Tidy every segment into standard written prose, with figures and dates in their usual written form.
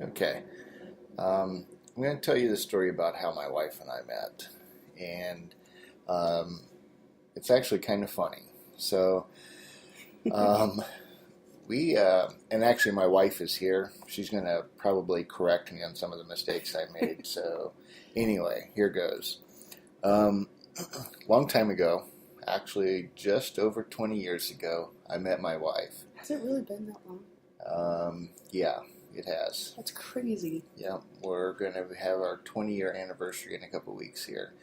Okay. I'm going to tell you the story about how my wife and I met. And um, it's actually kind of funny. So, um, and actually, my wife is here. She's going to probably correct me on some of the mistakes I made. So, anyway, here goes. Um, long time ago, actually, just over 20 years ago, I met my wife. Has it really been that long? Yeah, it has. That's crazy. Yeah, we're going to have our 20-year anniversary in a couple weeks here.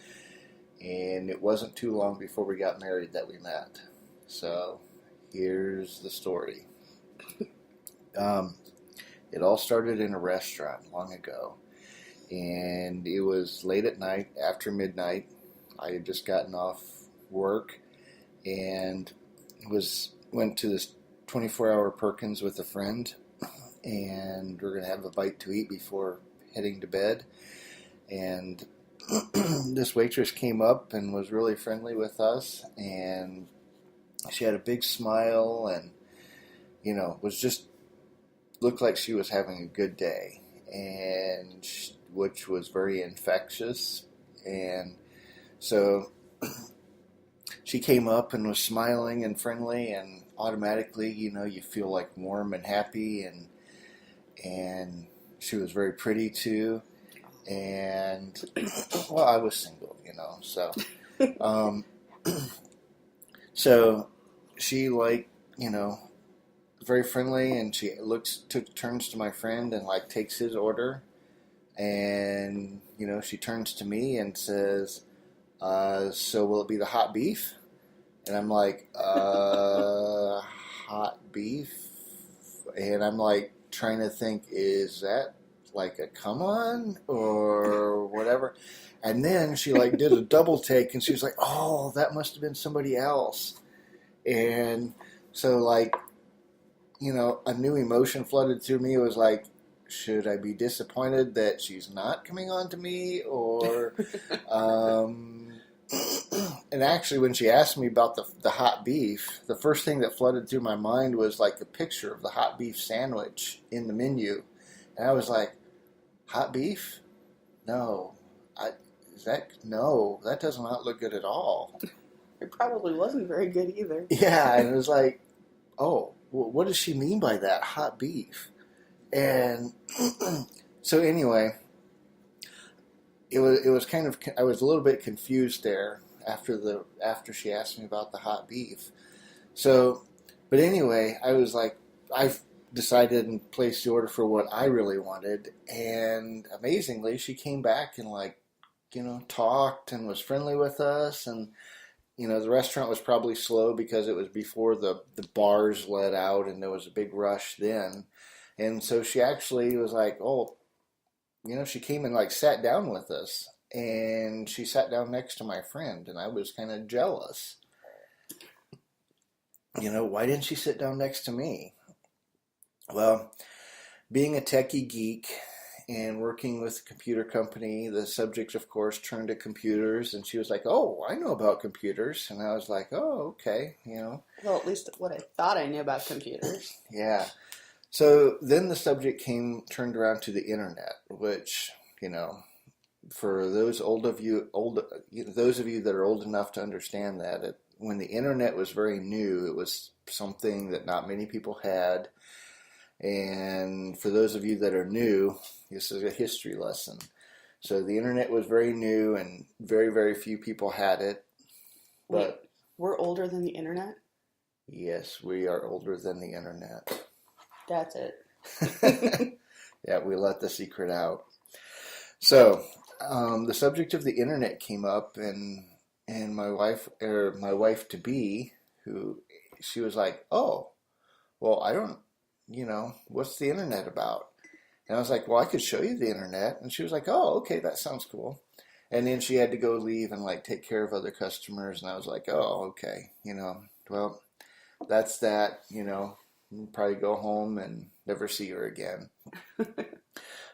And it wasn't too long before we got married that we met. So here's the story. Um, it all started in a restaurant long ago. And it was late at night, after midnight. I had just gotten off work and went to this 24-hour Perkins with a friend. And we're going to have a bite to eat before heading to bed. And this waitress came up and was really friendly with us, and she had a big smile and, was just looked like she was having a good day, and which was very infectious. And so she came up and was smiling and friendly, and automatically, you feel like warm and happy, and she was very pretty too. And well, I was single, so um, so she very friendly, and she took turns to my friend and takes his order, and she turns to me and says, "So will it be the hot beef?" And I'm like, "Hot beef?" And I'm trying to think, is that like a come on or whatever? And then she did a double take, and she was like, "Oh, that must have been somebody else." And so a new emotion flooded through me. It was like, should I be disappointed that she's not coming on to me, or and actually, when she asked me about the hot beef, the first thing that flooded through my mind was a picture of the hot beef sandwich in the menu. And I was like, hot beef? No. No, that does not look good at all. It probably wasn't very good either. Yeah, and it was like, oh, what does she mean by that, hot beef? And so anyway, it was kind of, I was a little bit confused there after she asked me about the hot beef. So, but anyway, I decided and placed the order for what I really wanted, and amazingly, she came back and talked and was friendly with us. And the restaurant was probably slow because it was before the bars let out, and there was a big rush then. And so she actually was like, oh, she came and sat down with us, and she sat down next to my friend, and I was kind of jealous. Why didn't she sit down next to me? Well, being a techie geek and working with a computer company, the subject, of course, turned to computers, and she was like, "Oh, I know about computers," and I was like, "Oh, okay, Well, at least what I thought I knew about computers. Yeah. So then the subject turned around to the internet, which, for those those of you that are old enough to understand that, when the internet was very new, it was something that not many people had. And for those of you that are new, this is a history lesson. So the internet was very new, and very, very few people had it. Wait, we're older than the internet? Yes, we are older than the internet. That's it. Yeah, we let the secret out. So the subject of the internet came up, and my wife to be, she was like, "Oh, well, I don't, what's the internet about?" And I was like, "Well, I could show you the internet." And she was like, "Oh, okay, that sounds cool." And then she had to go leave and take care of other customers, and I was like, "Oh, okay, well, that's that, probably go home and never see her again."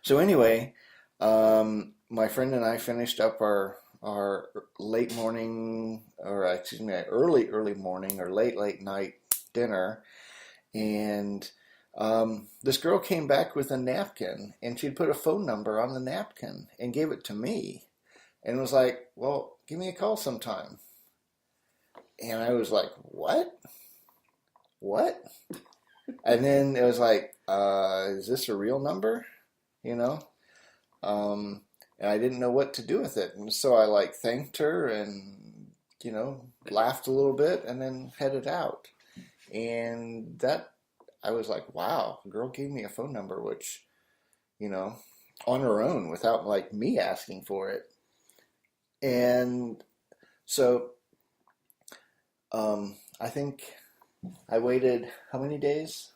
So anyway, my friend and I finished up our late morning, or excuse me, early morning or late night dinner, and This girl came back with a napkin, and she'd put a phone number on the napkin and gave it to me, and was like, "Well, give me a call sometime." And I was like, "What? What?" And then it was like, "Is this a real number?" You know? And I didn't know what to do with it, and so I like thanked her and laughed a little bit, and then headed out. And that I was like, wow, a girl gave me a phone number, which, you know, on her own without like me asking for it. And so I think I waited how many days?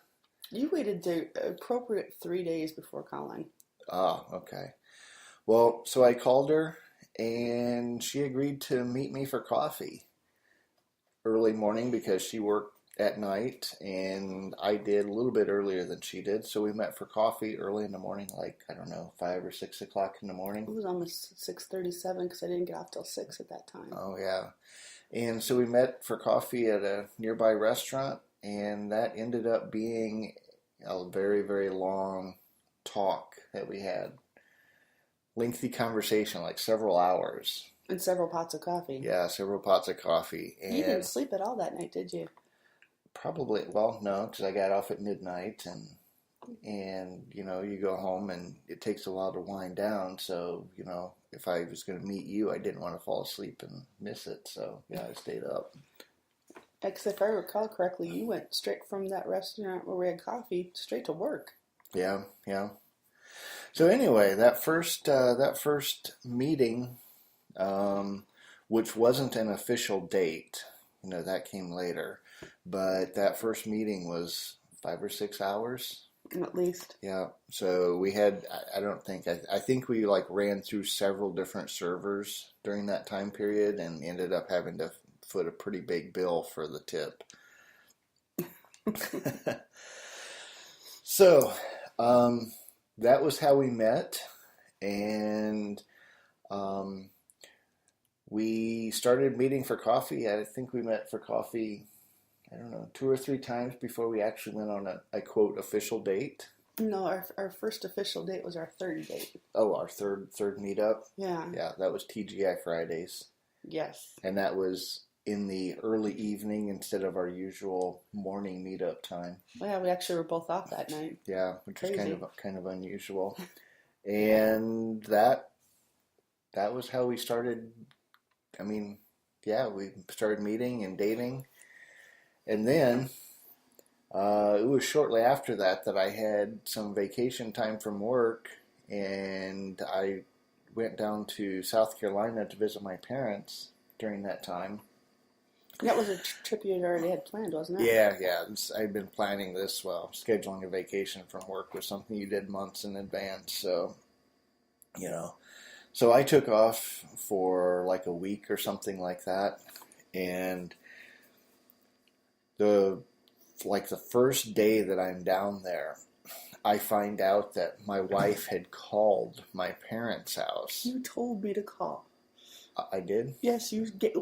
You waited the appropriate 3 days before calling. Ah, okay. Well, so I called her and she agreed to meet me for coffee early morning because she worked at night and I did a little bit earlier than she did. So we met for coffee early in the morning, like, I don't know, 5 or 6 o'clock in the morning. It was almost 6:37 because I didn't get off till 6 at that time. Oh, yeah. And so we met for coffee at a nearby restaurant, and that ended up being a very, very long talk that we had. Lengthy conversation, like several hours. And several pots of coffee. Yeah, several pots of coffee. And you didn't sleep at all that night, did you? probably, well, no, because I got off at midnight, and you go home and it takes a while to wind down. So if I was going to meet you, I didn't want to fall asleep and miss it. So yeah, I stayed up. Because if I recall correctly, you went straight from that restaurant where we had coffee straight to work. Yeah, yeah. So anyway, that first meeting, which wasn't an official date, that came later, but that first meeting was 5 or 6 hours. At least. Yeah. So we had, I think we like ran through several different servers during that time period and ended up having to foot a pretty big bill for the tip. So, that was how we met, and we started meeting for coffee. I think we met for coffee, I don't know, 2 or 3 times before we actually went on a quote official date. No, our first official date was our third date. Oh, our third meetup? Yeah. Yeah, that was TGI Fridays. Yes. And that was in the early evening instead of our usual morning meetup time. Well, yeah, we actually were both off that night. Yeah, which Crazy. is kind of unusual. And that was how we started. I mean, yeah, we started meeting and dating. And then it was shortly after that I had some vacation time from work, and I went down to South Carolina to visit my parents during that time. That was a trip you already had planned, wasn't it? Yeah. I'd been planning this. Well, scheduling a vacation from work was something you did months in advance. So, so I took off for like a week or something like that, and the first day that I'm down there, I find out that my wife had called my parents' house. You told me to call. I did? Yes,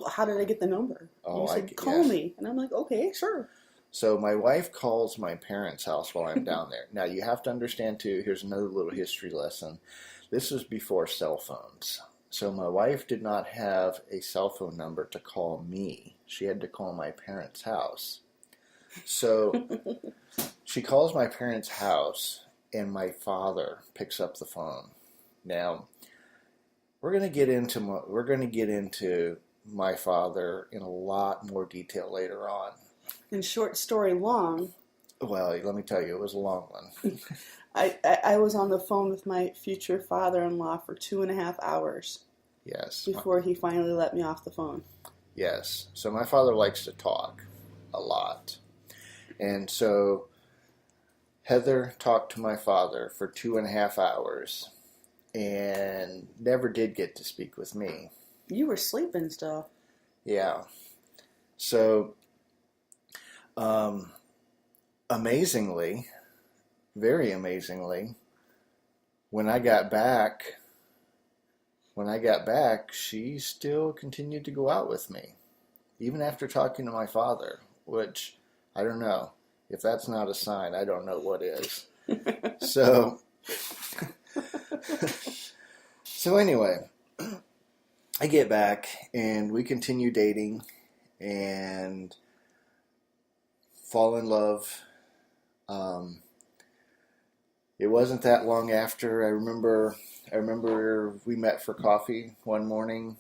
how did I get the number? Oh, you said, call me. And I'm like, okay, sure. So my wife calls my parents' house while I'm down there. Now, you have to understand, too, here's another little history lesson. This was before cell phones. So my wife did not have a cell phone number to call me. She had to call my parents' house. So she calls my parents' house, and my father picks up the phone. Now, we're going to get into my father in a lot more detail later on. In short story long. Well, let me tell you, it was a long one. I was on the phone with my future father-in-law for 2.5 hours. Yes. Before he finally let me off the phone. Yes. So my father likes to talk a lot. And so Heather talked to my father for 2.5 hours and never did get to speak with me. You were sleeping still. Yeah. So, amazingly, very amazingly, when I got back, she still continued to go out with me, even after talking to my father, which, I don't know, If that's not a sign, I don't know what is. So, so anyway, I get back and we continue dating and fall in love. It wasn't that long after. I remember we met for coffee one morning,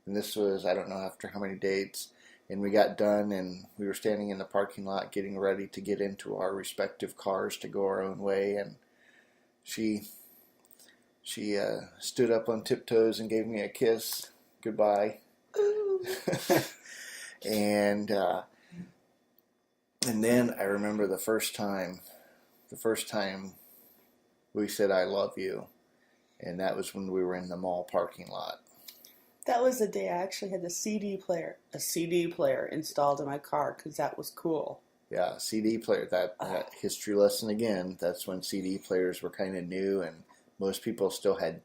and this was, I don't know after how many dates, and we got done and we were standing in the parking lot getting ready to get into our respective cars to go our own way, and she stood up on tiptoes and gave me a kiss goodbye. and then I remember the first time we said I love you, and that was when we were in the mall parking lot. That was the day I actually had a CD player installed in my car because that was cool. Yeah, CD player. That history lesson again. That's when CD players were kind of new, and most people still had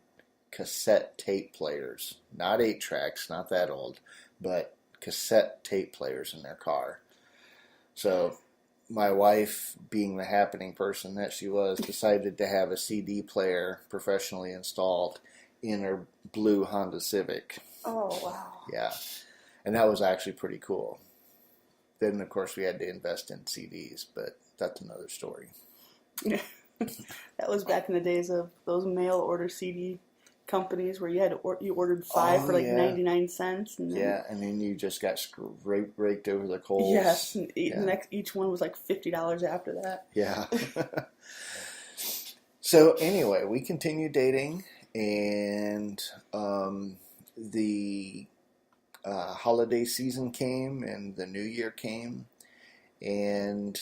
cassette tape players, not 8-tracks, not that old, but cassette tape players in their car. So my wife, being the happening person that she was, decided to have a CD player professionally installed in her blue Honda Civic. Oh, wow. Yeah, and that was actually pretty cool. Then, of course, we had to invest in CDs, but that's another story. That was back in the days of those mail order CD companies where you had you ordered 5 for like 99 cents. And then, and then you just got raked over the coals. Yes, and each one was like $50 after that. Yeah. So anyway, we continued dating, and the holiday season came, and the new year came, and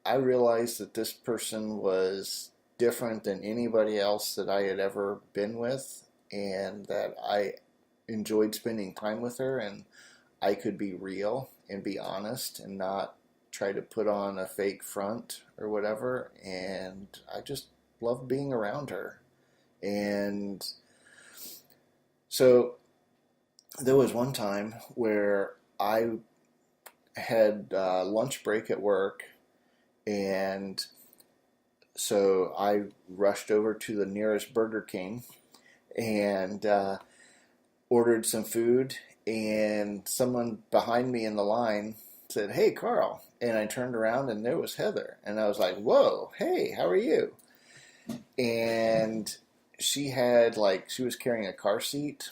I realized that this person was different than anybody else that I had ever been with, and that I enjoyed spending time with her, and I could be real and be honest and not try to put on a fake front or whatever, and I just loved being around her. And so there was one time where I had lunch break at work, and so I rushed over to the nearest Burger King and ordered some food, and someone behind me in the line said, "Hey, Carl." And I turned around and there was Heather. And I was like, "Whoa, hey, how are you?" And she was carrying a car seat,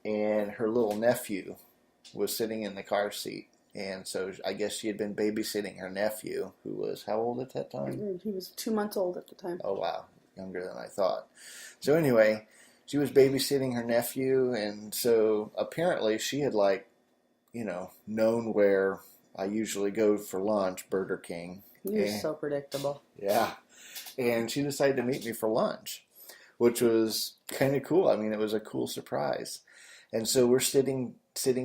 and her little nephew was sitting in the car seat. And so I guess she had been babysitting her nephew, who was how old at that time? He was 2 months old at the time. Oh, wow. Younger than I thought. So anyway, she was babysitting her nephew, and so apparently she had known where I usually go for lunch, Burger King. You're so predictable. Yeah. And she decided to meet me for lunch, which was kind of cool. I mean, it was a cool surprise. And so we're sitting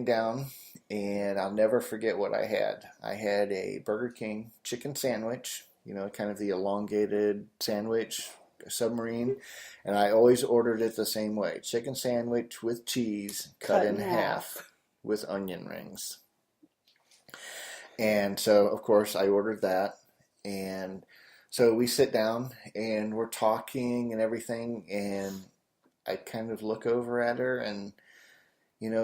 down, and I'll never forget what I had. I had a Burger King chicken sandwich, kind of the elongated sandwich, submarine, and I always ordered it the same way. Chicken sandwich with cheese cut in half with onion rings. And so, of course, I ordered that, and so we sit down, and we're talking and everything, and I kind of look over at her, and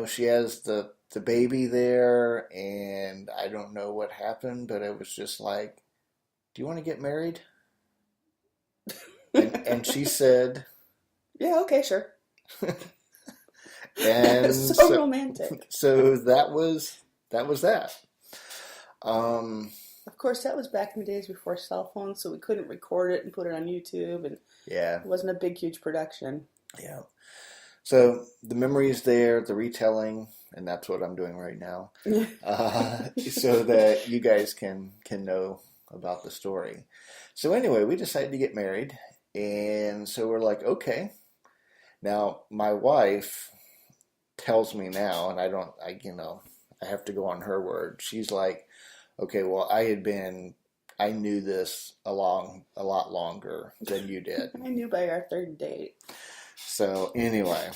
she has the baby there, and I don't know what happened, but it was just like, "Do you want to get married?" and she said, "Yeah, okay, sure." And so romantic. So that was that. Of course, that was back in the days before cell phones, so we couldn't record it and put it on YouTube, and it wasn't a big, huge production. Yeah. So the memory is there, the retelling, and that's what I'm doing right now, so that you guys can know about the story. So anyway, we decided to get married, and so we're like, okay. Now, my wife tells me now, and I have to go on her word. She's like, okay, well, I knew this a lot longer than you did. I knew by our third date. So anyway,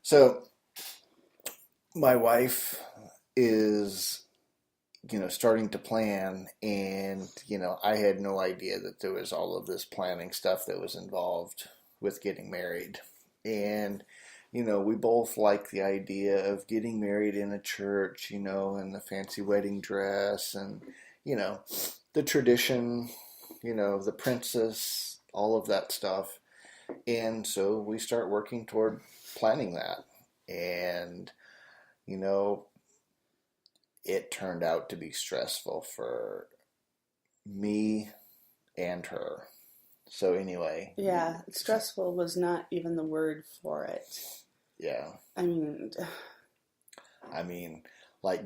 so my wife is, starting to plan, and, I had no idea that there was all of this planning stuff that was involved with getting married. And, we both like the idea of getting married in a church, and the fancy wedding dress and, the tradition, the princess, all of that stuff. And so we start working toward planning that. And, you know, it turned out to be stressful for me and her. So anyway. Yeah, stressful was not even the word for it. Yeah. I mean, like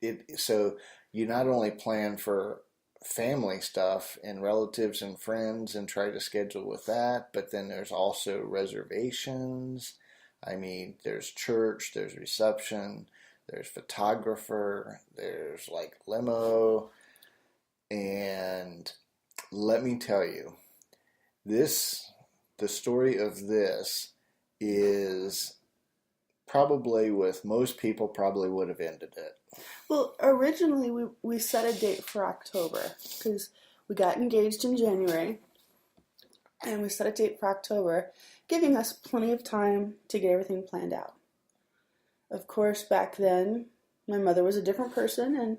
it. So you not only plan for family stuff and relatives and friends and try to schedule with that, but then there's also reservations. There's church, there's reception, there's photographer, there's like limo, and let me tell you, the story of this is probably, with most people, probably would have ended it. Well, originally we set a date for October because we got engaged in January, and we set a date for October, giving us plenty of time to get everything planned out. Of course, back then, my mother was a different person and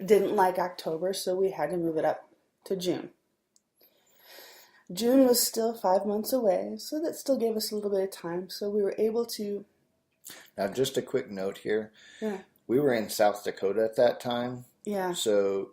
didn't like October, so we had to move it up to June. June was still 5 months away, so that still gave us a little bit of time, so we were able to... Now, just a quick note here. Yeah. We were in South Dakota at that time. Yeah. So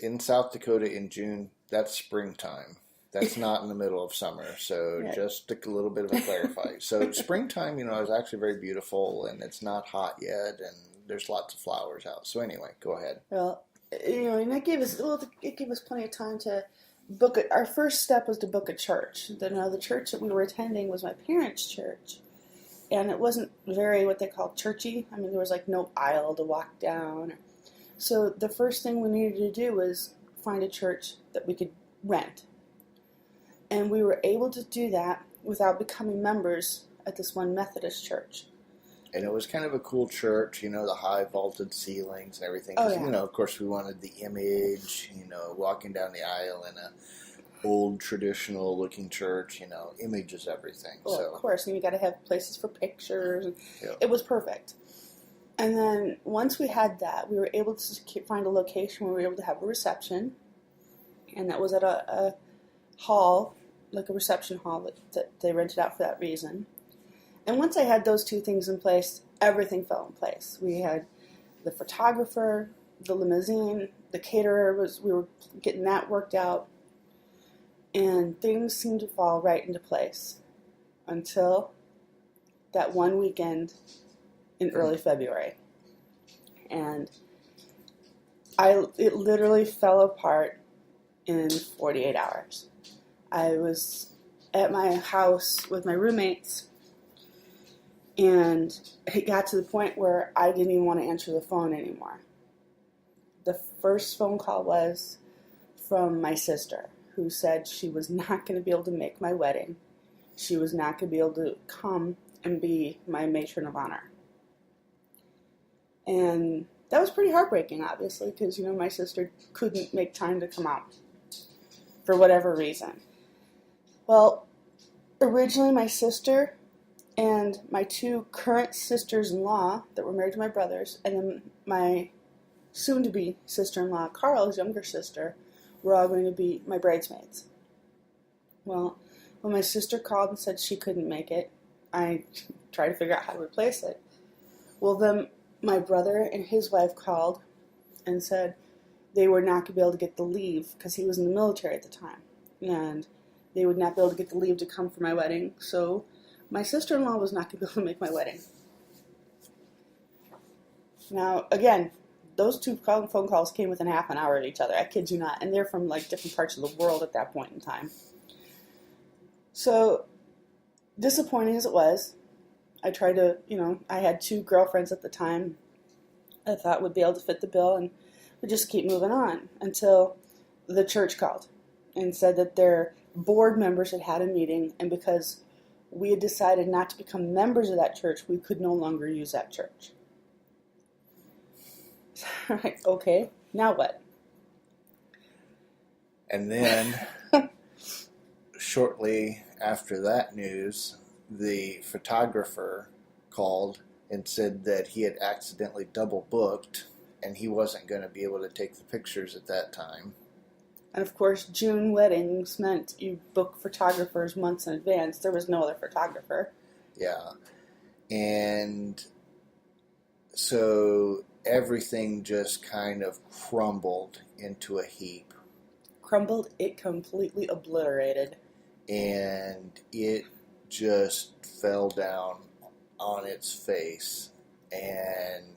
in South Dakota in June, that's springtime. That's not in the middle of summer. So yeah. Just a little bit of a clarify. So springtime, is actually very beautiful, and it's not hot yet, and there's lots of flowers out. So anyway, go ahead. Well, and that gave us, it gave us plenty of time to book it. Our first step was to book a church. The church that we were attending was my parents' church. And it wasn't very what they call churchy. There was like no aisle to walk down. So the first thing we needed to do was find a church that we could rent. And we were able to do that without becoming members at this one Methodist church. And it was kind of a cool church, the high vaulted ceilings and everything. Oh, yeah. Of course we wanted the image, walking down the aisle in a old traditional looking church, image is everything. Well, so. Of course, and you got to have places for pictures. And yeah. It was perfect. And then once we had that, we were able to find a location where we were able to have a reception, and that was at a hall, like a reception hall that they rented out for that reason. And once I had those two things in place, everything fell in place. We had the photographer, the limousine, the caterer, we were getting that worked out. And things seemed to fall right into place until that one weekend in early February. And it literally fell apart in 48 hours. I was at my house with my roommates, and it got to the point where I didn't even want to answer the phone anymore. The first phone call was from my sister, who said she was not going to be able to make my wedding. She was not going to be able to come and be my matron of honor. And that was pretty heartbreaking, obviously, because, my sister couldn't make time to come out for whatever reason. Well, originally my sister and my two current sisters-in-law that were married to my brothers, and then my soon-to-be sister-in-law, Carl's younger sister, were all going to be my bridesmaids. Well, when my sister called and said she couldn't make it, I tried to figure out how to replace it. Well, then my brother and his wife called and said they were not going to be able to get the leave because he was in the military at the time. And they would not be able to get the leave to come for my wedding. So my sister-in-law was not going to be able to make my wedding. Now, again, those two phone calls came within half an hour of each other. I kid you not. And they're from different parts of the world at that point in time. So, disappointing as it was, I tried to, I had two girlfriends at the time I thought would be able to fit the bill, and would just keep moving on until the church called and said that their board members had a meeting, and because we had decided not to become members of that church, we could no longer use that church. Right, okay, now what? And then, shortly after that news, the photographer called and said that he had accidentally double booked and he wasn't going to be able to take the pictures at that time. And of course, June weddings meant you book photographers months in advance. There was no other photographer. Yeah. And so everything just kind of crumbled into a heap. Crumbled, it completely obliterated. And it just fell down on its face. And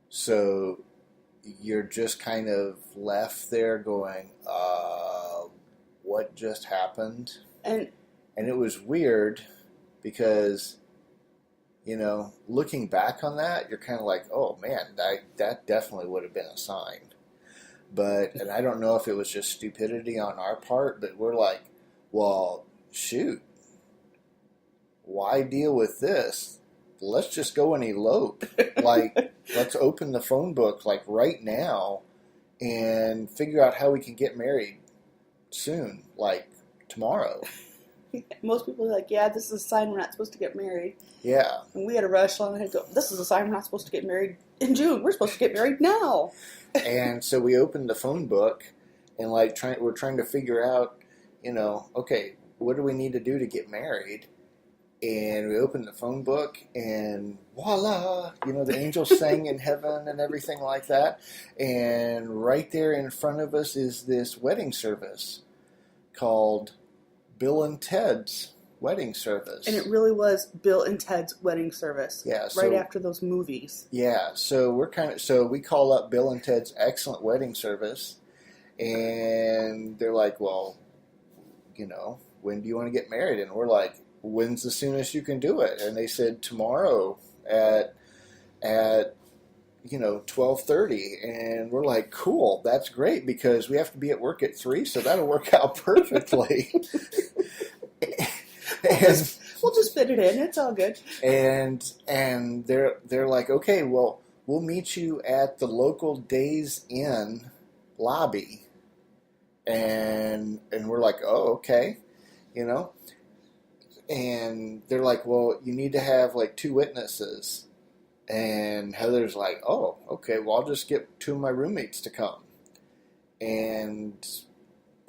so you're just kind of left there going, what just happened? And it was weird because, looking back on that, you're kind of like, oh man, that definitely would have been a sign. And I don't know if it was just stupidity on our part, but we're like, well, shoot, why deal with this? Let's just go and elope. Like, let's open the phone book, like, right now and figure out how we can get married soon, like, tomorrow. Most people are like, yeah, this is a sign we're not supposed to get married. Yeah. And we had a rush on and go, this is a sign we're not supposed to get married in June. We're supposed to get married now. And so we opened the phone book and, like, we're trying to figure out, okay, what do we need to do to get married? And we opened the phone book, and voila, the angels sang in heaven and everything like that. And right there in front of us is this wedding service called Bill and Ted's Wedding Service. And it really was Bill and Ted's wedding service. Yeah. Right after those movies. Yeah. So we call up Bill and Ted's Excellent Wedding Service, and they're like, well, when do you want to get married? And we're like, when's the soonest you can do it? And they said tomorrow at 12:30. And we're like, cool, that's great because we have to be at work at 3, so that'll work out perfectly. We'll just fit it in. It's all good. And they're like, okay, well, we'll meet you at the local Days Inn lobby. And we're like, oh, okay, And they're like, well, you need to have like 2 witnesses. And Heather's like, oh, okay, well, I'll just get 2 of my roommates to come. And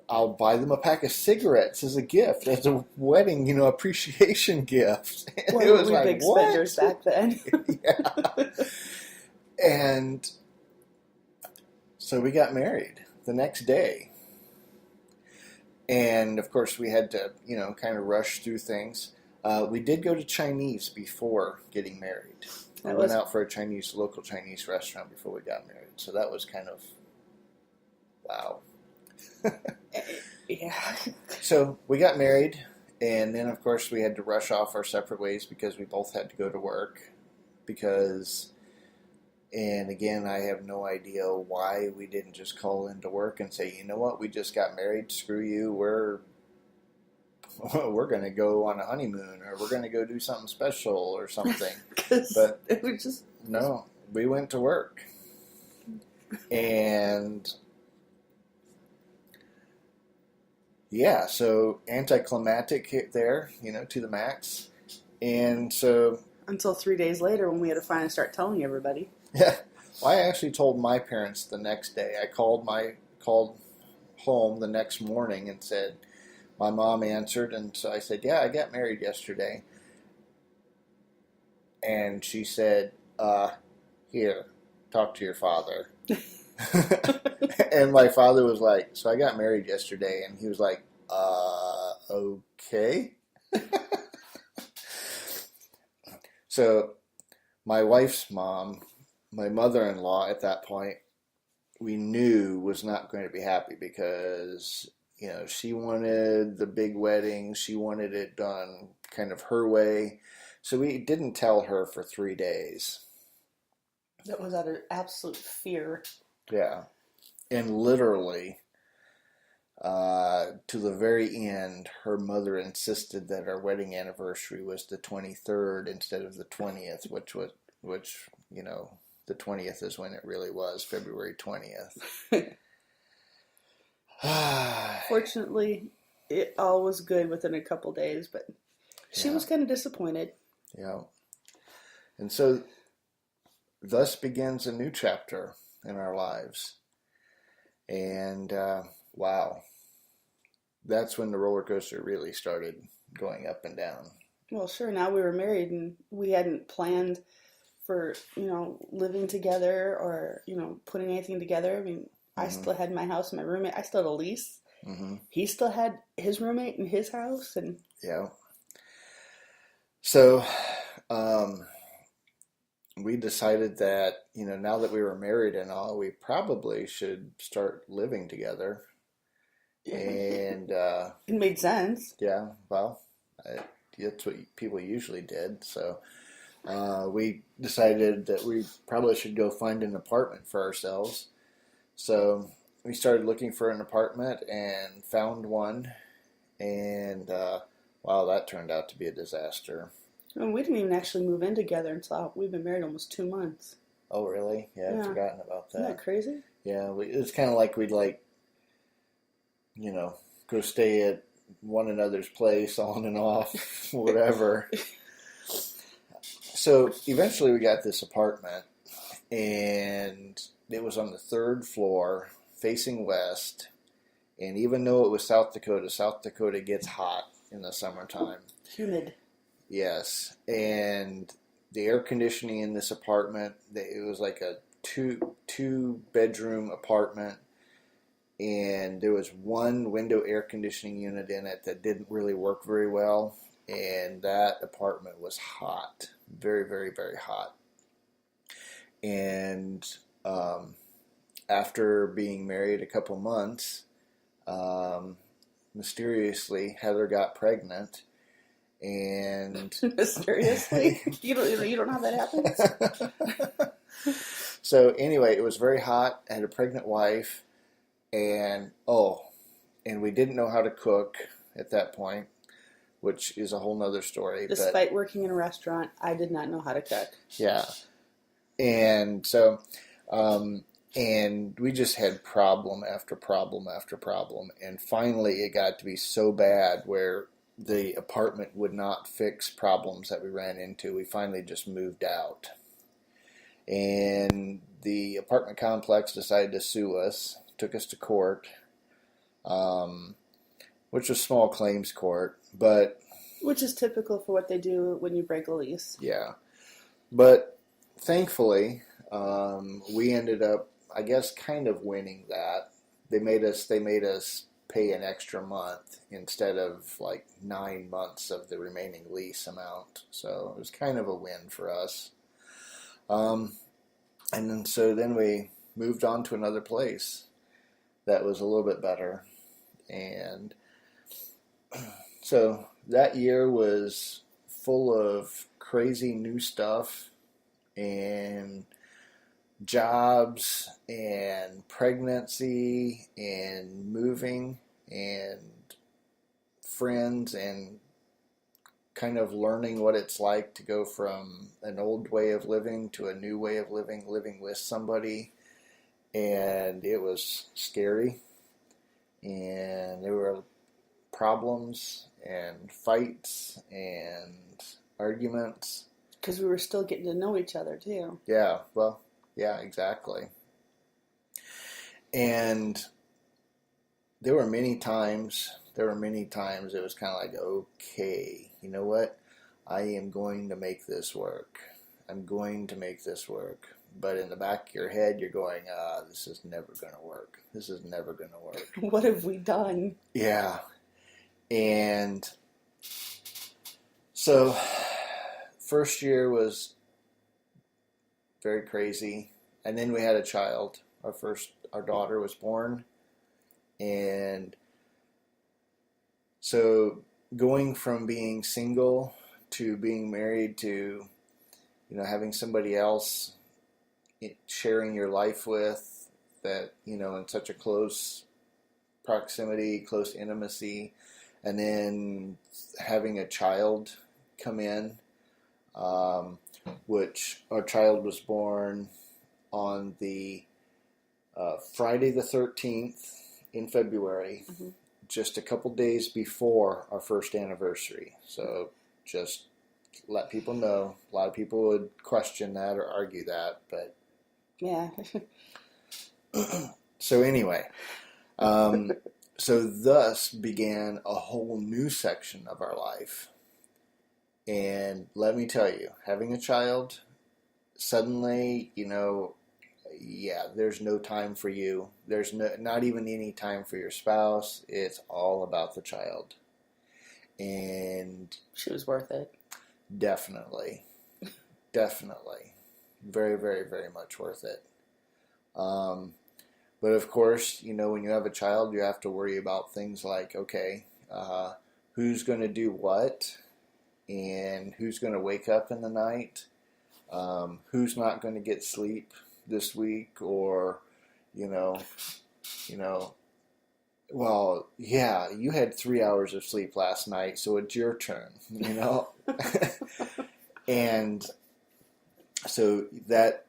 I'll buy them a pack of cigarettes as a gift, as a wedding, appreciation gift. And Well, it was we like, big what? spenders back then. Yeah. And so we got married the next day. And, of course, we had to, kind of rush through things. We did go to Chinese before getting married. We went out for a local Chinese restaurant before we got married. So that was kind of, wow. Yeah. So we got married, and then, of course, we had to rush off our separate ways because we both had to go to work. And again, I have no idea why we didn't just call into work and say, you know what, we just got married, screw you, we're going to go on a honeymoon, or we're going to go do something special or something. But it was just... No, we went to work. And yeah, so anticlimactic hit there, to the max. And so... Until 3 days later when we had to finally start telling everybody. Yeah, well, I actually told my parents the next day. I called home the next morning and said, my mom answered, and so I said, yeah, I got married yesterday. And she said, here, talk to your father. And my father was like, so I got married yesterday, and he was like, okay. So my wife's mom, my mother-in-law at that point, we knew was not going to be happy because, she wanted the big wedding. She wanted it done kind of her way. So we didn't tell her for 3 days. That was out of absolute fear. Yeah. And literally, to the very end, her mother insisted that our wedding anniversary was the 23rd instead of the 20th, which the 20th is when it really was, February 20th. Fortunately, it all was good within a couple days, but she was kind of disappointed. Yeah. And so thus begins a new chapter in our lives. And wow, that's when the roller coaster really started going up and down. Well, sure, now we were married and we hadn't planned for, living together or, putting anything together. I mean, I still had my house and my roommate. I still had a lease. He still had his roommate in his house. And yeah. So we decided that, now that we were married and all, we probably should start living together. And it made sense. Yeah, well, that's what people usually did. So we decided that we probably should go find an apartment for ourselves. So we started looking for an apartment and found one. And wow, that turned out to be a disaster. And we didn't even actually move in together until we've been married almost 2 months. Oh, really? Yeah, I'd forgotten about that. Isn't that crazy? Yeah, it's kind of like we'd go stay at one another's place on and off, whatever. So eventually we got this apartment, and it was on the 3rd floor, facing west. And even though it was South Dakota gets hot in the summertime. Humid. Yes, and the air conditioning in this apartment, it was like a two-bedroom apartment, and there was one window air conditioning unit in it that didn't really work very well, and that apartment was hot, very, very, very hot. And after being married a couple months, mysteriously Heather got pregnant. And mysteriously, you don't know how that happens. So anyway, it was very hot. I had a pregnant wife, and we didn't know how to cook at that point, which is a whole nother story. Despite working in a restaurant, I did not know how to cook. Yeah, and so, and we just had problem after problem after problem, and finally it got to be so bad where the apartment would not fix problems that we ran into. We finally just moved out. And the apartment complex decided to sue us, took us to court, which was small claims court, but... Which is typical for what they do when you break a lease. Yeah. But thankfully, we ended up, I guess, kind of winning that. They made us pay an extra month instead of like 9 months of the remaining lease amount. So it was kind of a win for us. And then we moved on to another place that was a little bit better. And so that year was full of crazy new stuff and jobs and pregnancy and moving and friends and kind of learning what it's like to go from an old way of living to a new way of living with somebody. And it was scary, and there were problems and fights and arguments. Because we were still getting to know each other too. Yeah, well, yeah, exactly. And there were many times it was kind of like, okay, you know what? I am going to make this work. I'm going to make this work. But in the back of your head, you're going, this is never going to work. This is never going to work. What have we done? Yeah. And so, first year was very crazy. And then we had a child. Our daughter was born. And so going from being single to being married to, having somebody else sharing your life with that, in such a close proximity, close intimacy, and then having a child come in, which our child was born on the Friday the 13th in February, Mm-hmm. just a couple days before our first anniversary. So just let people know. A lot of people would question that or argue that, but Yeah. so anyway, so thus began a whole new section of our life. And let me tell you, having a child, suddenly, yeah, there's no time for you. There's not even any time for your spouse. It's all about the child. And She was worth it. definitely, definitely, very, very, very much worth it. But of course, when you have a child, you have to worry about things like, okay, who's going to do what, and who's going to wake up in the night, who's not going to get sleep this week, or, well, yeah, you had 3 hours of sleep last night, so it's your turn, And so that,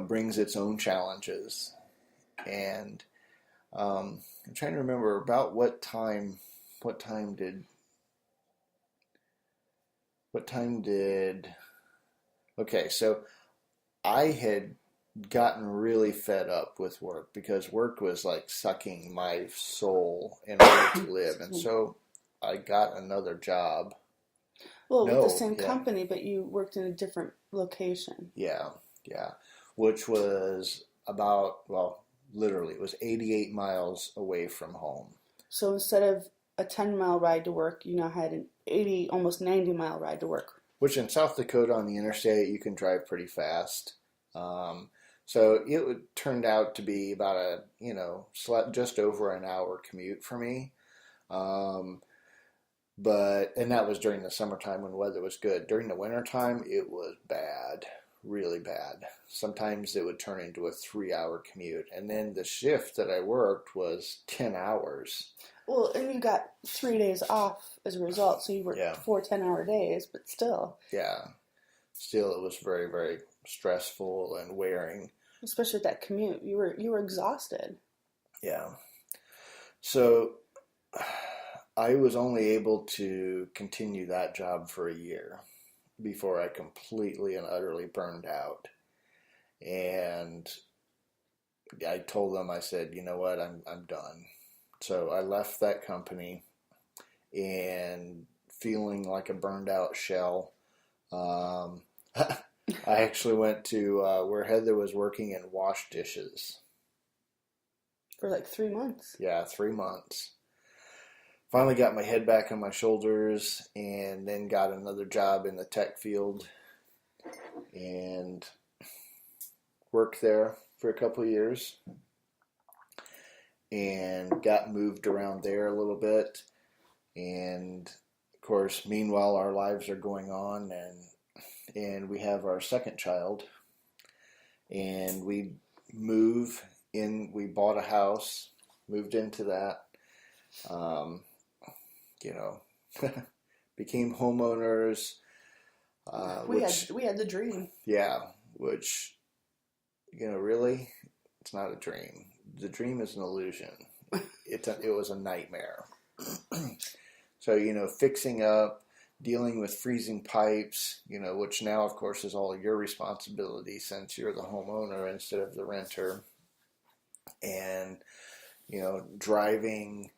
brings its own challenges. And I'm trying to remember about what time did, okay, so I had gotten really fed up with work because work was like sucking my soul and wanted to live. And so I got another job. Well, with the No, same yeah. company, but you worked in a different location. Yeah, which was literally, it was 88 miles away from home. So instead of a 10-mile ride to work, you now had an 80, almost 90-mile ride to work. Which in South Dakota on the interstate, you can drive pretty fast. So it turned out to be about just over an hour commute for me. And that was during the summertime when the weather was good. During the wintertime, it was bad, really bad. Sometimes it would turn into a 3-hour commute. And then the shift that I worked was 10 hours. Well, and you got 3 days off as a result, so you worked 4 10-hour days, but still. Yeah. Still, it was very, very stressful and wearing. Especially with that commute. You were exhausted. Yeah. So I was only able to continue that job for a year before I completely and utterly burned out. And I told them, I said, you know what, I'm done. So I left that company and feeling like a burned out shell. I actually went to where Heather was working and washed dishes. For like 3 months. Yeah, 3 months. Finally got my head back on my shoulders and then got another job in the tech field and worked there for a couple of years and got moved around there a little bit. And of course, meanwhile, our lives are going on, and we have our second child, and we bought a house, moved into that, became homeowners. We had the dream. Yeah, which, really, it's not a dream. The dream is an illusion. It was a nightmare. So, fixing up, dealing with freezing pipes, which now, of course, is all your responsibility since you're the homeowner instead of the renter. And, driving,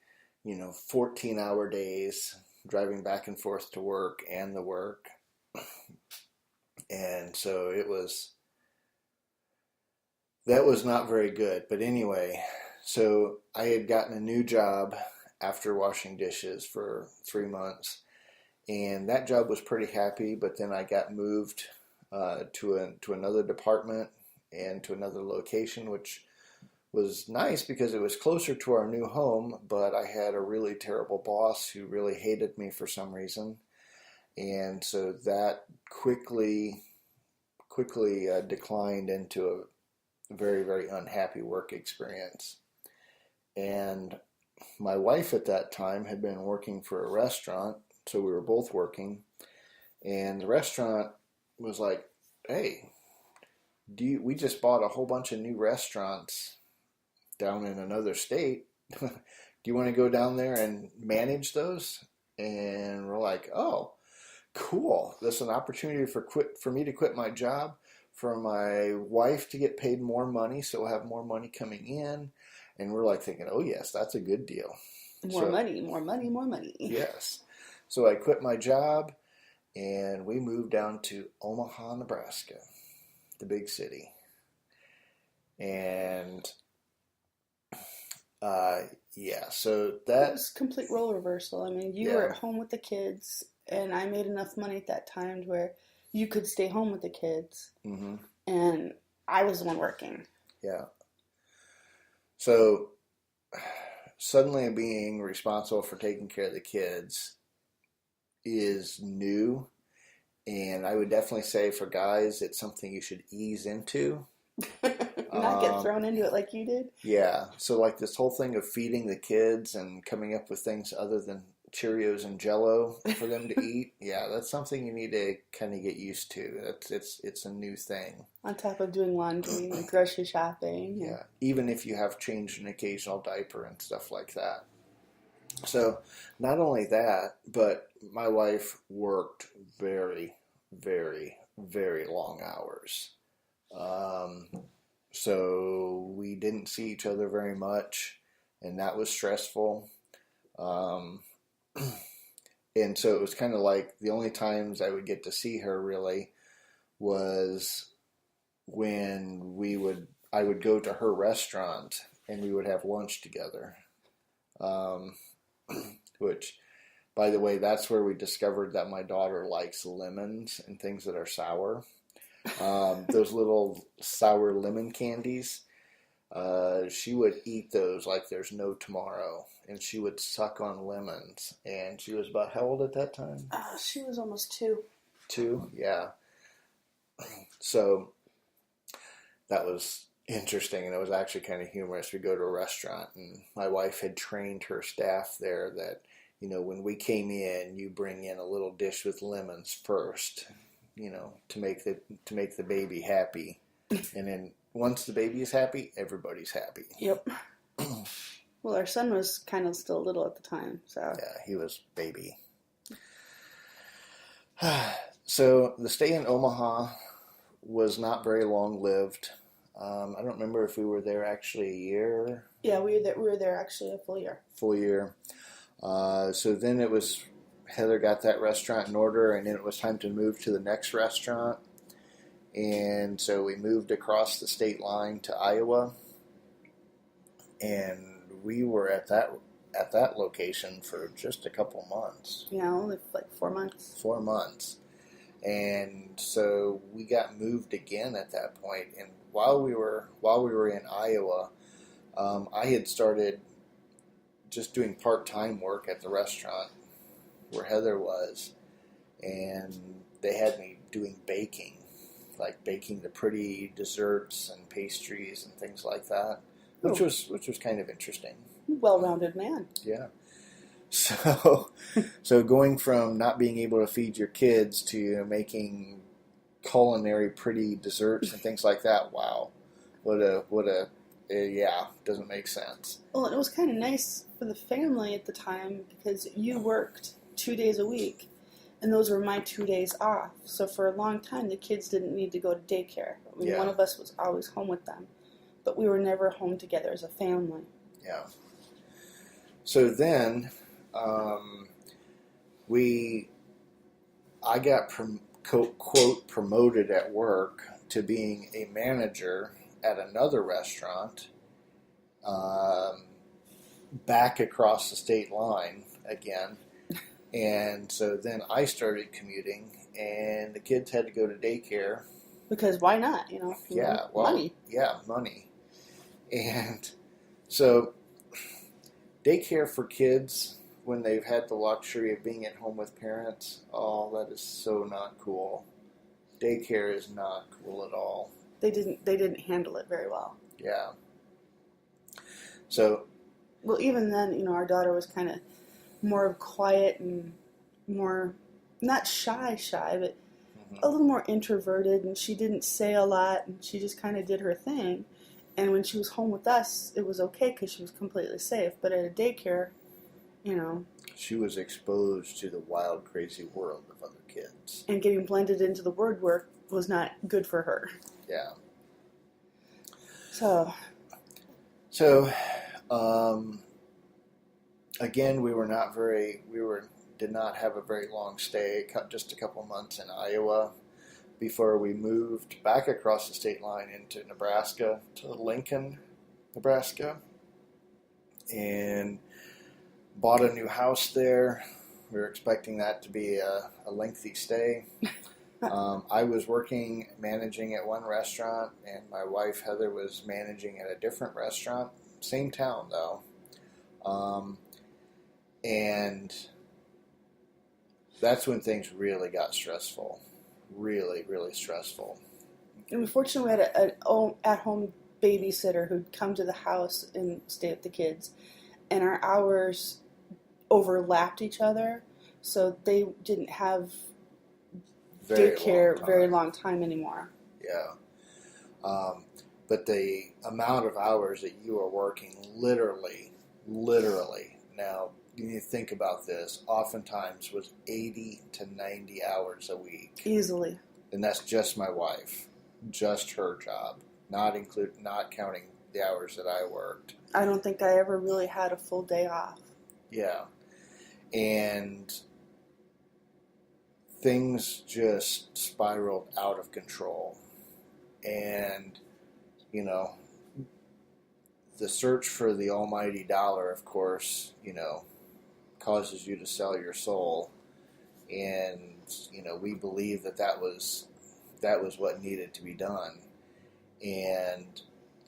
14-hour days, driving back and forth to work and the work. And so that was not very good. But anyway, so I had gotten a new job after washing dishes for 3 months. And that job was pretty happy, but then I got moved to another department and to another location, which was nice because it was closer to our new home, but I had a really terrible boss who really hated me for some reason. And so that quickly declined into a very, very unhappy work experience. And my wife at that time had been working for a restaurant, so we were both working. And the restaurant was like, hey, We just bought a whole bunch of new restaurants down in another state. Do you want to go down there and manage those? And we're like, oh, cool. This is an opportunity for me to quit my job, for my wife to get paid more money, so we'll have more money coming in. And we're like thinking, oh yes, that's a good deal. More money, more money, more money. Yes. So I quit my job and we moved down to Omaha, Nebraska, the big city. And yeah, so that It was complete role reversal. I mean, you yeah. were at home with the kids, and I made enough money at that time where you could stay home with the kids, Mm-hmm. and I was the one working. Yeah. So suddenly being responsible for taking care of the kids is new, and I would definitely say for guys, it's something you should ease into. Not get thrown into it like you did. Yeah. So like this whole thing of feeding the kids and coming up with things other than Cheerios and Jello for them to eat. Yeah, that's something you need to kind of get used to. It's a new thing. On top of doing laundry and grocery shopping. Yeah. Even if you have changed an occasional diaper and stuff like that. So not only that, but my wife worked very, very, very long hours. So we didn't see each other very much, and that was stressful. And so it was kind of like the only times I would get to see her really was when I would go to her restaurant and we would have lunch together. Which, by the way, that's where we discovered that my daughter likes lemons and things that are sour. Those little sour lemon candies. She would eat those like there's no tomorrow, and she would suck on lemons. And she was about how old at that time? She was almost 2. 2, yeah. So that was interesting, and it was actually kind of humorous. We go to a restaurant, and my wife had trained her staff there that, you know, when we came in, you bring in a little dish with lemons first, you know, to make the baby happy, and then once the baby is happy, everybody's happy. Yep. Well, our son was kind of still little at the time, so. Yeah, he was baby. So the stay in Omaha was not very long-lived. I don't remember if we were there actually a year. Yeah, we were there actually a full year. Full year. So then it was, Heather got that restaurant in order, and then it was time to move to the next restaurant. And so we moved across the state line to Iowa, and we were at that location for just a couple months. Yeah, only like 4 months. 4 months. And so we got moved again at that point. And while we were in Iowa, I had started just doing part-time work at the restaurant where Heather was, and they had me doing baking, like baking the pretty desserts and pastries and things like that, which was kind of interesting. Well-rounded man. Yeah. So going from not being able to feed your kids to making culinary pretty desserts and things like that, wow, yeah, doesn't make sense. Well, it was kind of nice for the family at the time because you worked 2 days a week, and those were my 2 days off. So for a long time, the kids didn't need to go to daycare. I mean, one of us was always home with them, but we were never home together as a family. Yeah. So then, I got quote promoted at work to being a manager at another restaurant, back across the state line again. And so then I started commuting, and the kids had to go to daycare. Because why not? Money. Yeah, money. And so daycare for kids, when they've had the luxury of being at home with parents, oh, that is so not cool. Daycare is not cool at all. They didn't handle it very well. Yeah. So. Well, even then, our daughter was kind of more quiet and more, not shy, but a little more introverted, and she didn't say a lot, and she just kind of did her thing. And when she was home with us, it was okay because she was completely safe. But at a daycare, you know, She was exposed to the wild, crazy world of other kids. and getting blended into the word work was not good for her. Yeah. So, again, did not have a very long stay, just a couple months in Iowa before we moved back across the state line into Nebraska, to Lincoln, Nebraska, and bought a new house there. We were expecting that to be a lengthy stay. I was managing at one restaurant, and my wife Heather was managing at a different restaurant, same town though. And that's when things really got stressful. Really, really stressful. and fortunately, we had an at-home babysitter who'd come to the house and stay with the kids, and our hours overlapped each other, so they didn't have daycare very long time anymore. Yeah. But the amount of hours that you are working, literally, now you think about this, oftentimes was 80 to 90 hours a week. Easily. And that's just my wife, just her job, not counting the hours that I worked. I don't think I ever really had a full day off. Yeah. And things just spiraled out of control. And, you know, the search for the almighty dollar, of course, you know, causes you to sell your soul. And, you know, we believe that was what needed to be done. And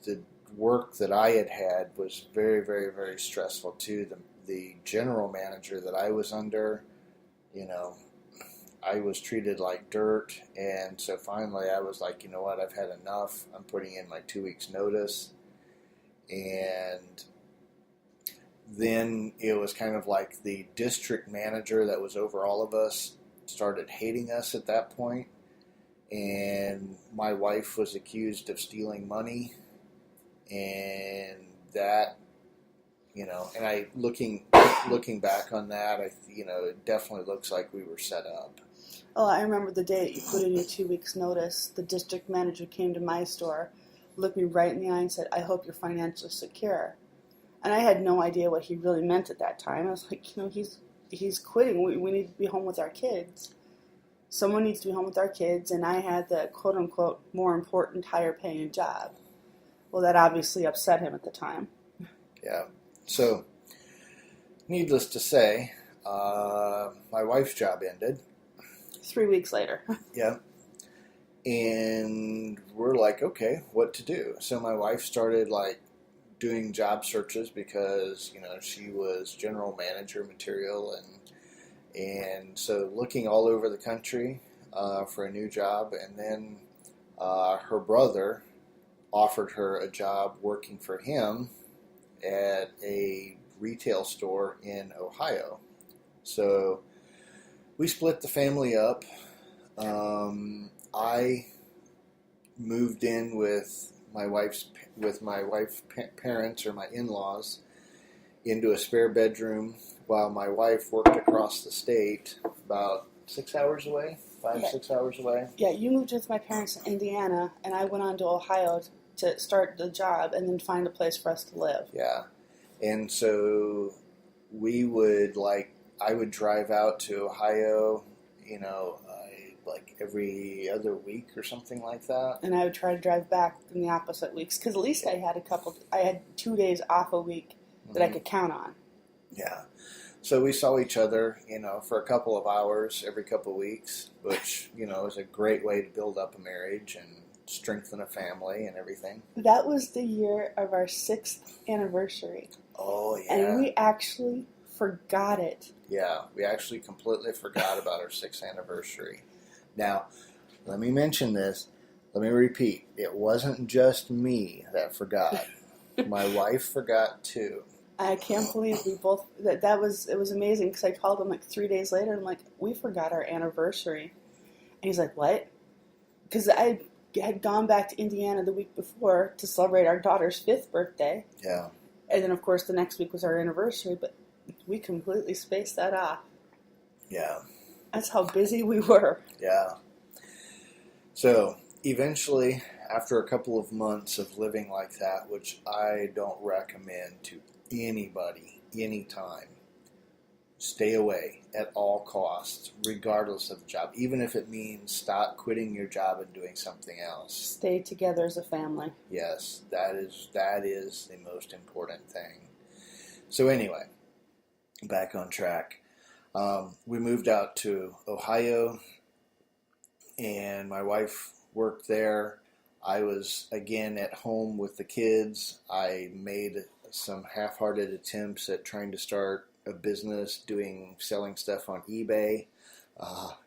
the work that I had was very, very, very stressful too. The general manager that I was under, you know, I was treated like dirt, and so finally I was like, you know what, I've had enough. I'm putting in my 2 weeks notice. And then it was kind of like the district manager that was over all of us started hating us at that point. And my wife was accused of stealing money, and that, you know, and I looking back on that, it definitely looks like we were set up. Oh, I remember the day that you put in your 2 weeks notice, the district manager came to my store, looked me right in the eye and said, "I hope you're financially secure." And I had no idea what he really meant at that time. I was like, you know, he's quitting. We need to be home with our kids. Someone needs to be home with our kids, and I had the quote-unquote more important, higher-paying job. Well, that obviously upset him at the time. Yeah. So, needless to say, my wife's job ended. 3 weeks later. Yeah. And we're like, okay, what to do? So my wife started like doing job searches because, you know, she was general manager material, and so looking all over the country for a new job. And then her brother offered her a job working for him at a retail store in Ohio. So we split the family up. I moved in with my wife's parents, or my in-laws, into a spare bedroom while my wife worked across the state about 6 hours away, 6 hours away. Yeah, you moved with my parents in Indiana, and I went on to Ohio to start the job and then find a place for us to live. Yeah. And so I would drive out to Ohio, you know, like every other week or something like that. And I would try to drive back in the opposite weeks, because at least I had 2 days off a week that I could count on. Yeah. So we saw each other, you know, for a couple of hours every couple of weeks, which, you know, is a great way to build up a marriage and strengthen a family and everything. That was the year of our 6th anniversary. Oh, yeah. And we actually forgot it. Yeah, we actually completely forgot about our 6th anniversary. Now, let me mention this. Let me repeat. It wasn't just me that forgot. My wife forgot too. I can't believe we both, it was amazing, because I called him like 3 days later and I'm like, we forgot our anniversary. And he's like, what? Because I had gone back to Indiana the week before to celebrate our daughter's 5th birthday. Yeah. And then, of course, the next week was our anniversary, but we completely spaced that off. Yeah. That's how busy we were. Yeah. So eventually, after a couple of months of living like that, which I don't recommend to anybody, anytime, stay away at all costs, regardless of the job, even if it means stop quitting your job and doing something else. Stay together as a family. Yes, that is the most important thing. So anyway, back on track. We moved out to Ohio, and my wife worked there. I was again at home with the kids. I made some half-hearted attempts at trying to start a business selling stuff on eBay.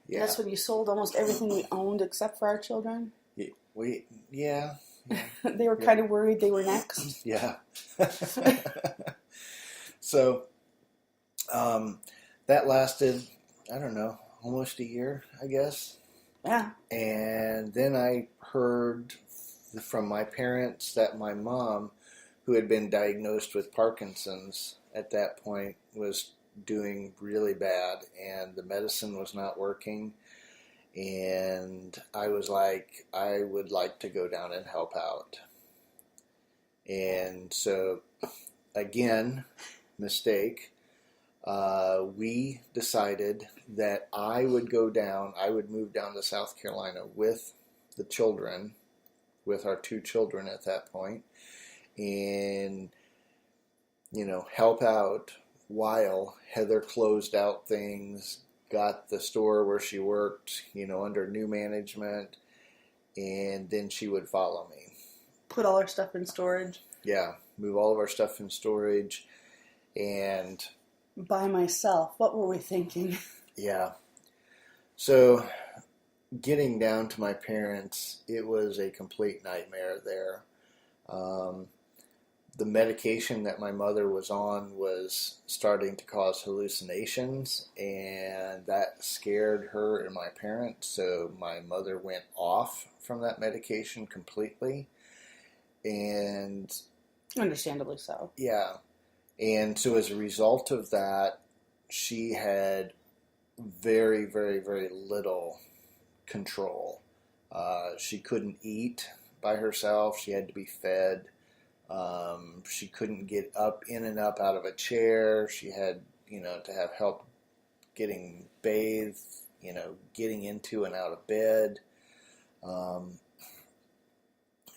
Yeah. That's when you sold almost everything we owned except for our children. Yeah. They were kind of worried they were next. Yeah. So that lasted, I don't know, almost a year, I guess. Yeah. And then I heard from my parents that my mom, who had been diagnosed with Parkinson's at that point, was doing really bad, and the medicine was not working. And I was like, I would like to go down and help out. And so, again, mistake. We decided that I would move down to South Carolina with the children, with our 2 children at that point, and, help out while Heather closed out things, got the store where she worked, under new management, and then she would follow me. Put all our stuff in storage. Yeah, move all of our stuff in storage, and... By myself. What were we thinking? Yeah. So, getting down to my parents, it was a complete nightmare there. The medication that my mother was on was starting to cause hallucinations, and that scared her and my parents, so my mother went off from that medication completely. And... Understandably so. Yeah. And so as a result of that, she had very, very, very little control. She couldn't eat by herself. She had to be fed. She couldn't get up in and up out of a chair. She had, to have help getting bathed, getting into and out of bed.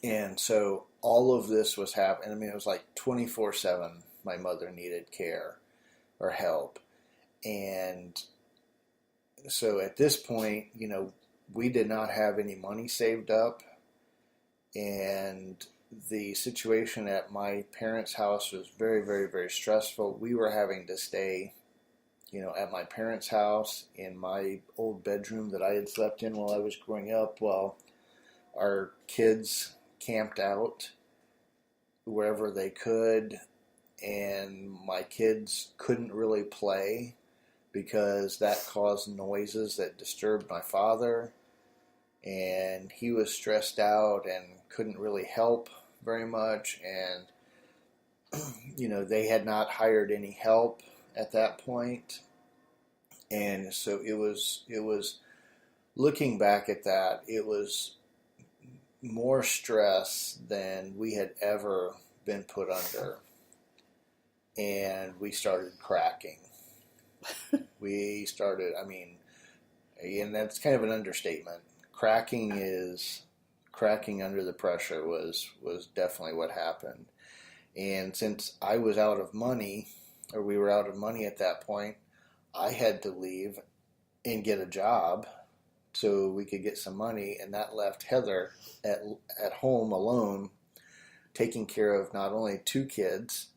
And so all of this was happening. I mean, it was like 24/7. My mother needed care or help. And so at this point, we did not have any money saved up. And the situation at my parents' house was very, very, very stressful. We were having to stay, at my parents' house in my old bedroom that I had slept in while I was growing up, while our kids camped out wherever they could. And my kids couldn't really play because that caused noises that disturbed my father. And he was stressed out and couldn't really help very much. And, they had not hired any help at that point. And so it was, looking back at that, it was more stress than we had ever been put under. And we started cracking. And that's kind of an understatement. Cracking under the pressure was definitely what happened. And since I was out of money, or we were out of money at that point, I had to leave and get a job so we could get some money, and that left Heather at home alone, taking care of not only 2 kids,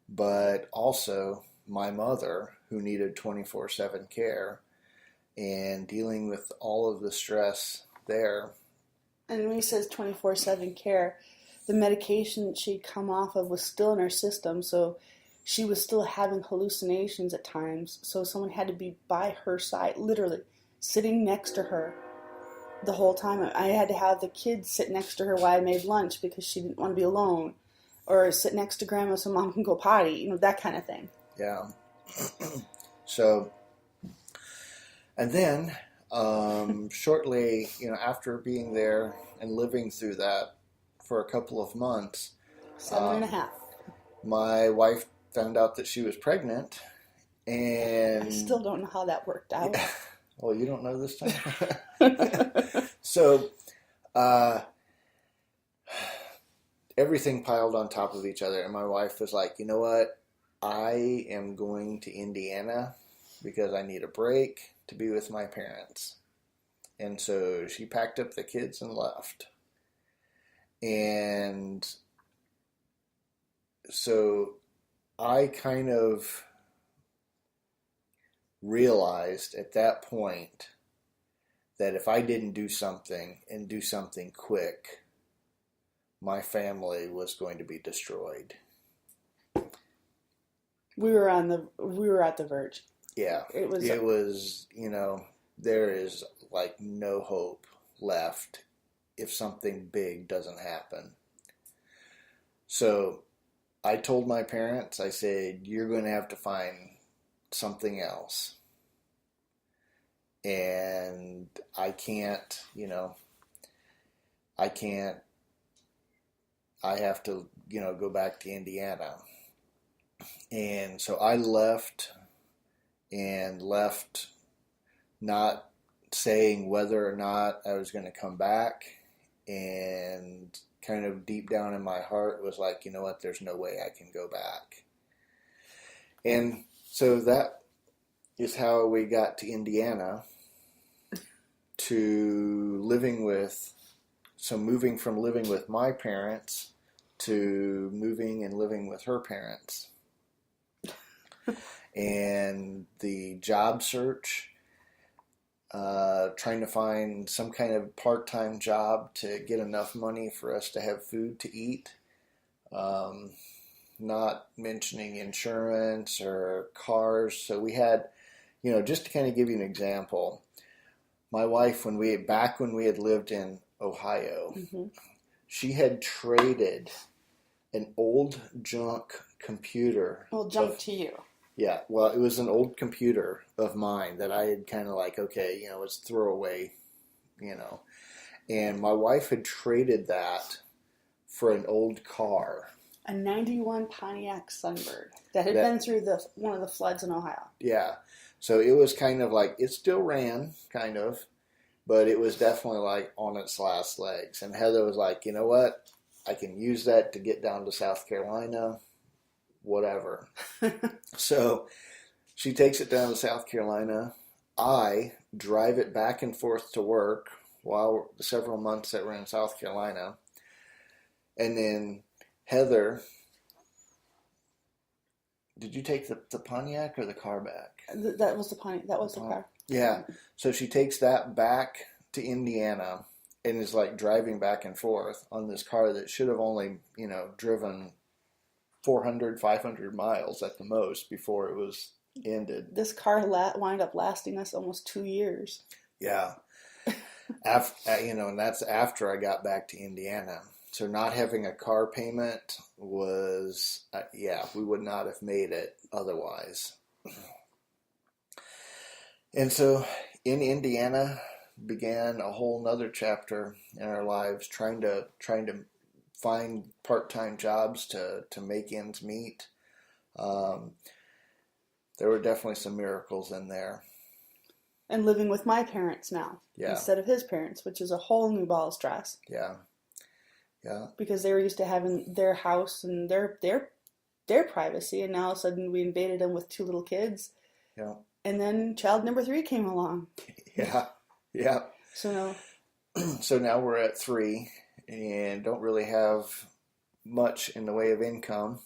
but also my mother, who needed 24/7 care, and dealing with all of the stress there. And when he says 24/7 care, the medication that she'd come off of was still in her system, so she was still having hallucinations at times, so someone had to be by her side, literally sitting next to her the whole time. I had to have the kids sit next to her while I made lunch because she didn't want to be alone, or sit next to grandma so mom can go potty, that kind of thing. Yeah. So, and then shortly, after being there and living through that for a couple of months, 7.5. my wife found out that she was pregnant, and I still don't know how that worked out. Well, you don't know this time. So, everything piled on top of each other, and my wife was like, "You know what? I am going to Indiana because I need a break to be with my parents." And so she packed up the kids and left. And so I kind of realized at that point that if I didn't do something and do something quick, my family was going to be destroyed. We were at the verge. Yeah. It was, there is like no hope left if something big doesn't happen. So I told my parents, I said, "You're going to have to find something else. And I can't, I have to, go back to Indiana." And so I left not saying whether or not I was going to come back, and kind of deep down in my heart was like, you know what, there's no way I can go back. And so that is how we got to Indiana, to moving from living with my parents to moving and living with her parents. And the job search, trying to find some kind of part-time job to get enough money for us to have food to eat, not mentioning insurance or cars. So we had, just to kind of give you an example, my wife, when we had lived in Ohio, mm-hmm. she had traded an old junk computer. Old junk to you. Yeah, well, it was an old computer of mine that I had kind of like, okay, let's throw away, And my wife had traded that for an old car. A 91 Pontiac Sunbird that had been through one of the floods in Ohio. Yeah, so it was kind of like, it still ran, kind of, but it was definitely like on its last legs. And Heather was like, you know what? I can use that to get down to South Carolina, whatever. So she takes it down to South Carolina. I drive it back and forth to work while the several months that we're in South Carolina. And then Heather, did you take the Pontiac or the car back? That was the Pontiac. That was the car. Yeah. So she takes that back to Indiana and is like driving back and forth on this car that should have only, driven 400, 500 miles at the most before it was ended. This car wound up lasting us almost 2 years. Yeah. And that's after I got back to Indiana. So not having a car payment was, we would not have made it otherwise. And so in Indiana began a whole nother chapter in our lives, trying to find part-time jobs to make ends meet. There were definitely some miracles in there. And living with my parents now, instead of his parents, which is a whole new ball of stress. Yeah. Yeah. Because they were used to having their house and their privacy, and now all of a sudden we invaded them with 2 little kids. Yeah. And then child number 3 came along. Yeah. Yeah. So now we're at 3 and don't really have much in the way of income,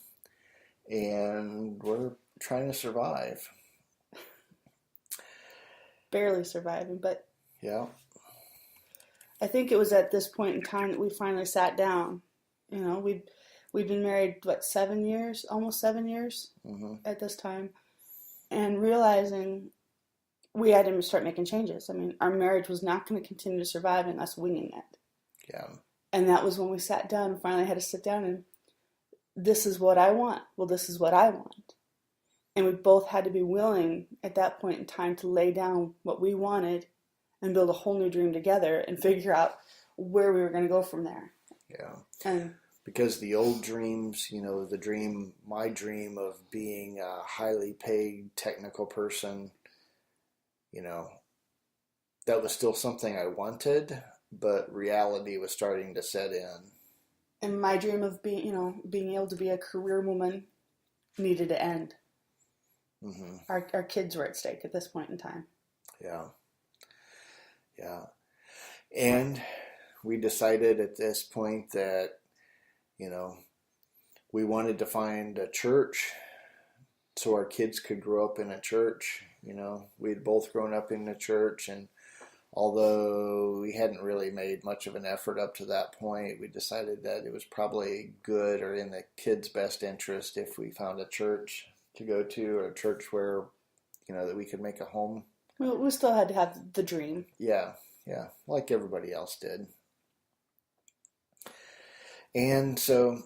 and we're trying to survive. Barely surviving, but yeah. I think it was at this point in time that we finally sat down. We'd been married, 7 years, almost 7 years mm-hmm. at this time, and realizing we had to start making changes. I mean, our marriage was not going to continue to survive in us winging it. Yeah. And that was when we sat down and finally had to sit down and, this is what I want. Well, this is what I want. And we both had to be willing at that point in time to lay down what we wanted and build a whole new dream together and figure out where we were going to go from there. Yeah. And because the old dreams, my dream of being a highly paid technical person, that was still something I wanted, but reality was starting to set in. And my dream of being able to be a career woman needed to end. Mm-hmm. Our kids were at stake at this point in time. Yeah. Yeah. And we decided at this point that, we wanted to find a church so our kids could grow up in a church. We'd both grown up in the church, and although we hadn't really made much of an effort up to that point, we decided that it was probably good or in the kids' best interest if we found a church to go to, or a church where, that we could make a home. We still had to have the dream. Yeah, like everybody else did. And so,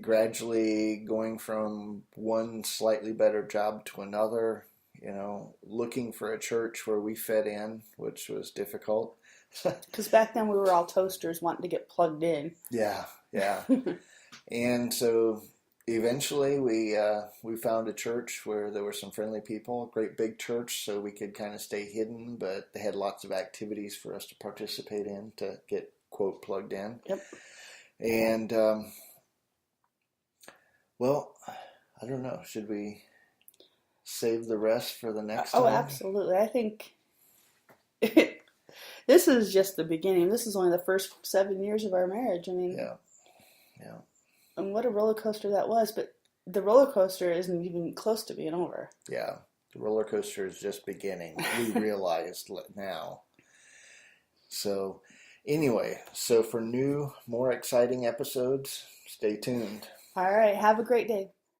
gradually going from one slightly better job to another, looking for a church where we fit in, which was difficult. Because back then we were all toasters wanting to get plugged in. Yeah. And so eventually we found a church where there were some friendly people, a great big church, so we could kind of stay hidden, but they had lots of activities for us to participate in to get, quote, plugged in. Yep. And, well, I don't know. Should we save the rest for the next time? Oh, absolutely. I think this is just the beginning. This is only the first 7 years of our marriage. I mean, yeah. And what a roller coaster that was. But the roller coaster isn't even close to being over. Yeah, the roller coaster is just beginning. We realized now. So, anyway, for new, more exciting episodes, stay tuned. All right. Have a great day.